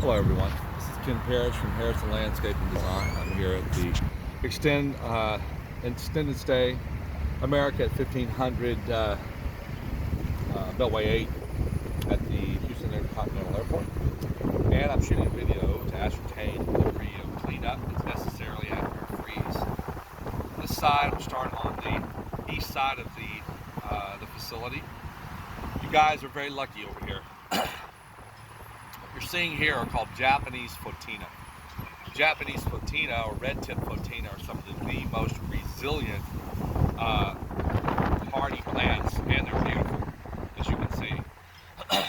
Hello everyone, this is Ken Parrish from Harrison Landscape and Design. I'm here at the extended stay America at 1500 Beltway 8 at the Houston Intercontinental Airport. And I'm shooting a video to ascertain the degree of cleanup that's necessarily after a freeze. This side, we'll start on the east side of the facility. You guys are very lucky over here. What you're seeing here are called Japanese photina. Japanese photina or red-tip photina are some of the most resilient hardy plants, and they're beautiful, as you can see.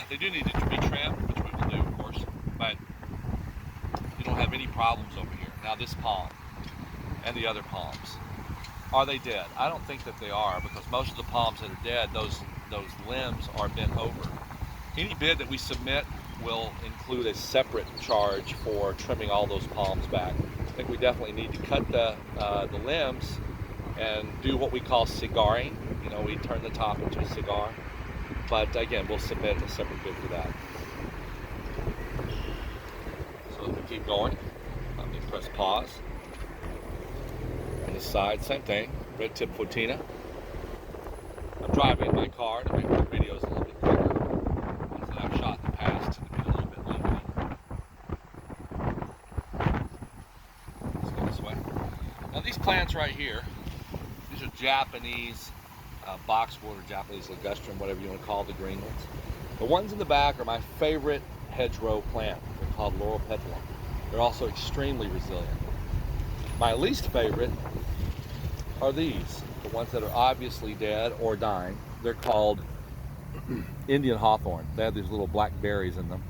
They do need to be trimmed, which we will do, of course, but you don't have any problems over here. Now this palm and the other palms, are they dead? I don't think that they are, because most of the palms that are dead, those limbs are bent over. Any bid that we submit will include a separate charge for trimming all those palms back. I think we definitely need to cut the limbs and do what we call cigaring. You know, we turn the top into a cigar. But again, we'll submit a separate bid for that. So if we keep going, let me press pause. On this side, same thing, red tip photina. I'm driving in my car to make my videos a little bit quicker. Ones that I've shot in the past to be a little bit lengthy. Let's go this way. Now these plants right here, these are Japanese boxwood or Japanese ligustrum, whatever you want to call the green ones. The ones in the back are my favorite hedgerow plant. They're called laurel petalum. They're also extremely resilient. My least favorite are these, the ones that are obviously dead or dying. They're called Indian hawthorn. They have these little black berries in them.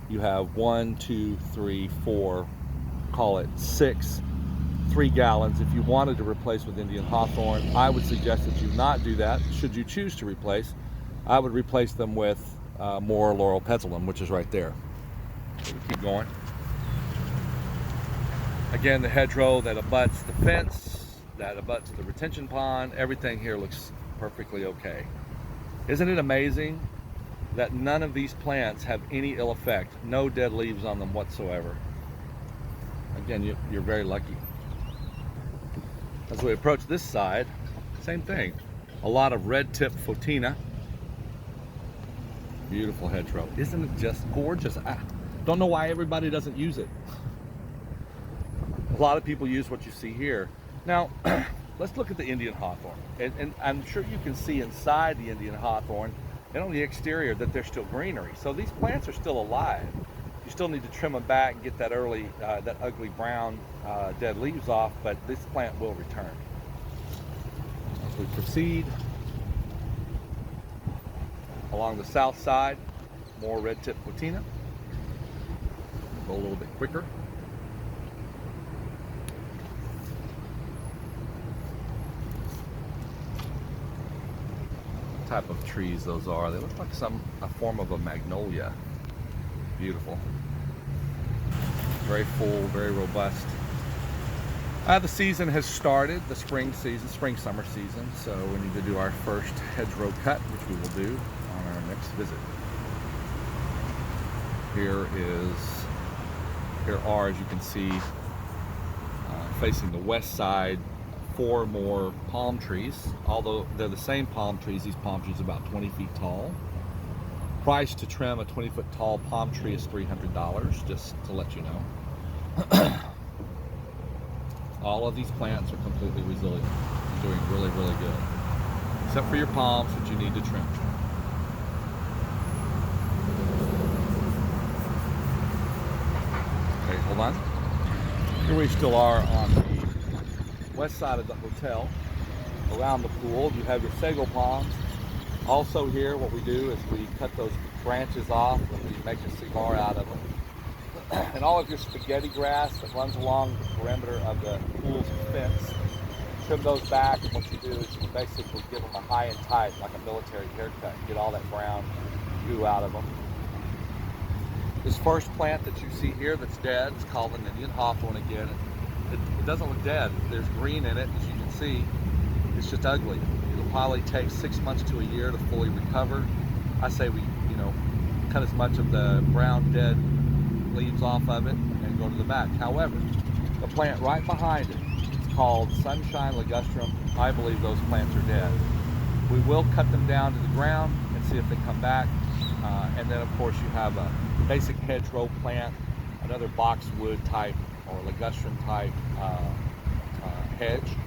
You have 1, 2, 3, 4, call it 6 3 gallons. If you wanted to replace with Indian hawthorn, I would suggest that you not do that. Should you choose to replace, I would replace them with more laurel petalum, which is right there. So we keep going. Again, the hedgerow that abuts the fence, that abuts the retention pond, everything here looks perfectly okay. Isn't it amazing that none of these plants have any ill effect? No dead leaves on them whatsoever. Again, you're very lucky. As we approach this side, same thing. A lot of red tip photina. Beautiful hedgerow. Isn't it just gorgeous? I don't know why everybody doesn't use it. A lot of people use what you see here. Now, let's look at the Indian hawthorn. And I'm sure you can see inside the Indian hawthorn and on the exterior that there's still greenery. So these plants are still alive. You still need to trim them back and get that that ugly brown dead leaves off, but this plant will return. As we proceed along the south side, more red tip photina. Go a little bit quicker. What type of trees those are? They look like a form of a magnolia. Beautiful. Very full, very robust. The season has started, the spring summer season, so we need to do our first hedgerow cut, which we will do on our next visit. Here are, as you can see, facing the west side, 4 more palm trees. Although they're the same palm trees, these palm trees are about 20 feet tall. Price to trim a 20-foot tall palm tree is $300, just to let you know. All of these plants are completely resilient, doing really, really good. Except for your palms, which you need to trim. Okay, hold on. Here we still are on the west side of the hotel. Around the pool, you have your sago palms. Also here, what we do is we cut those branches off and we make a cigar out of them. And all of your spaghetti grass that runs along the perimeter of the pool's fence, trim those back, and what you do is you basically give them a high and tight, like a military haircut, get all that brown goo out of them. This first plant that you see here that's dead is called an Indian hawthorn again. It doesn't look dead. There's green in it, as you can see. It's just ugly. It'll probably take 6 months to a year to fully recover. I say we, cut as much of the brown dead leaves gallons off of it and go to the back. However, the plant right behind it, it's called Sunshine Ligustrum. I believe those plants are dead. We will cut them down to the ground and see if they come back. And then of course you have a basic hedgerow plant, another boxwood type or ligustrum type hedge.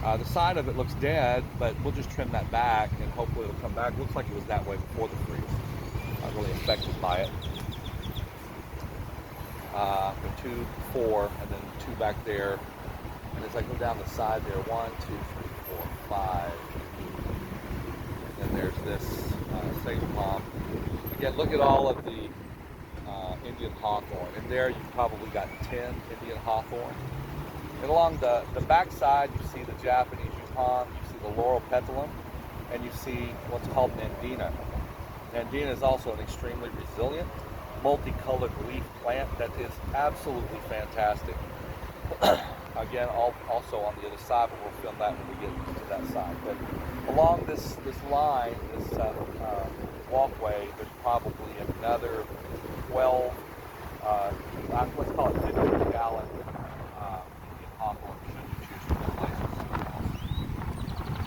The side of it looks dead, but we'll just trim that back and hopefully it'll come back. Looks like it was that way before the freeze. Not really affected by it. The 2, 4, and then 2 back there. And as I go down the side there, 1, 2, 3, 4, 5. And then there's this sage palm. Again, look at all of the Indian hawthorn. And there you've probably got 10 Indian hawthorn. And along the back side, you see the Japanese yupon, you see the laurel petalum, and you see what's called nandina. Nandina is also an extremely resilient, multicolored leaf plant that is absolutely fantastic. Again, also on the other side, but we'll film that when we get to that side. But along this line, this walkway, there's probably another 12, let's call it 50-gallon Indian hawthorn should you choose to replace it.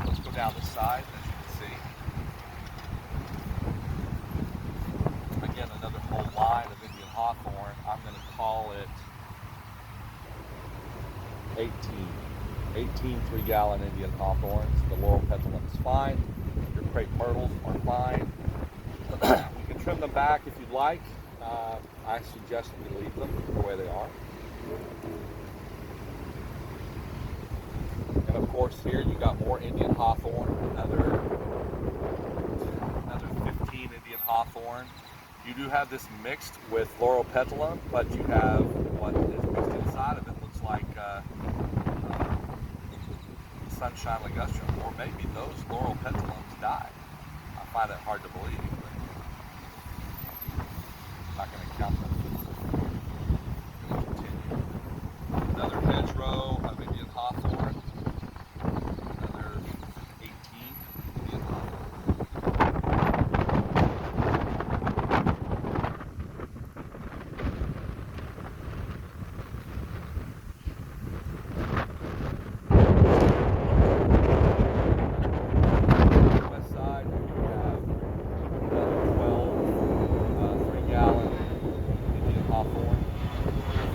Let's go down the side, as you can see. Again, another whole line of Indian hawthorn. I'm going to call it 18 3-gallon Indian hawthorns. The laurel petalum is fine. Your crepe myrtles are fine. We can trim them back if you'd like. I suggest we leave them the way they are. And of course here you got more Indian hawthorn, another 15 Indian hawthorn. You do have this mixed with laurel petalum, but you have what is mixed inside of it looks like Sunshine Ligustrum, or maybe those laurel petalums died. I find it hard to believe, but I'm not going to count them. I'm going to continue. Another hedgerow of Indian hawthorn. Another 18 Indian hawthorn.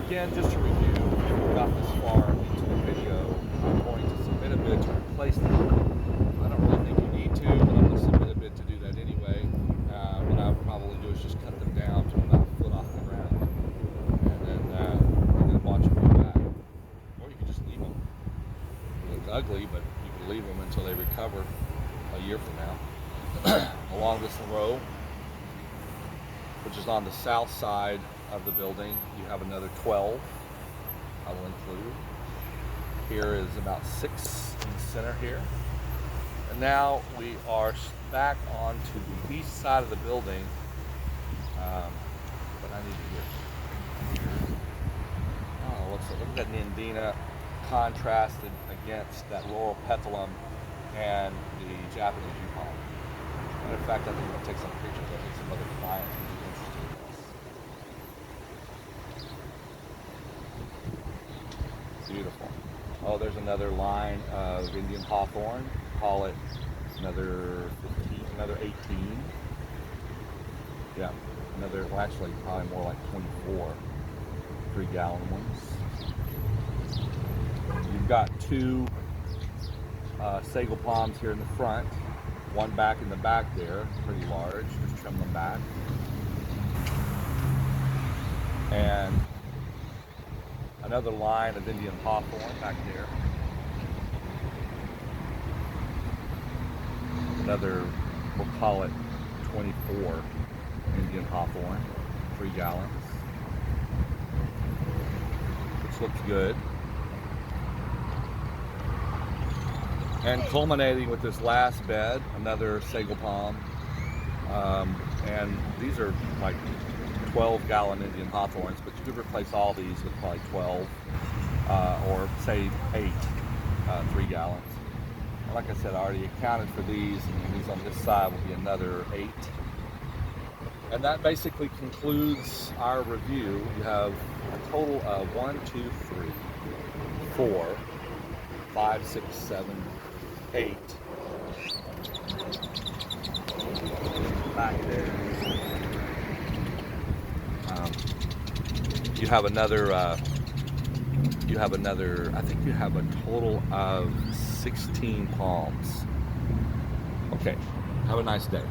Again, just to review, if you've got this far into the video, I'm going to submit a bid to replace them. I don't really think you need to, but I'm going to submit a bid to do that anyway. What I would probably do is just cut them down to about a foot off the ground, and then watch them go back. Or you can just leave them. They look ugly, but you can leave them until they recover a year from now. Along this row, which is on the south side of the building, you have another 12 I will include. Here is about 6 in the center here. And now we are back onto the east side of the building. But I need to get here. Oh, look at that nandina contrasted against that laurel petalum and the Japanese yupon. And in fact, I think I'm going to take some pictures. I think some other clients would be interested in this. Beautiful. Oh, there's another line of Indian hawthorn. Call it another 15, another 18. Yeah, another, well actually probably more like 24 3-gallon ones. You've got 2 sago palms here in the front. One back in the back there, pretty large. Just trim them back. And another line of Indian hawthorn back there. Another, we'll call it 24 Indian hawthorn, 3 gallons. Which looks good. And culminating with this last bed, another sago palm. And these are like 12-gallon Indian hawthorns, but you could replace all these with probably 12 or say 8 3 gallons. And like I said, I already accounted for these, and these on this side will be another 8. And that basically concludes our review. You have a total of 1, 2, 3, 4, 5, 6, 7, 8. Back there. You have another, I think you have a total of 16 palms. Okay, have a nice day.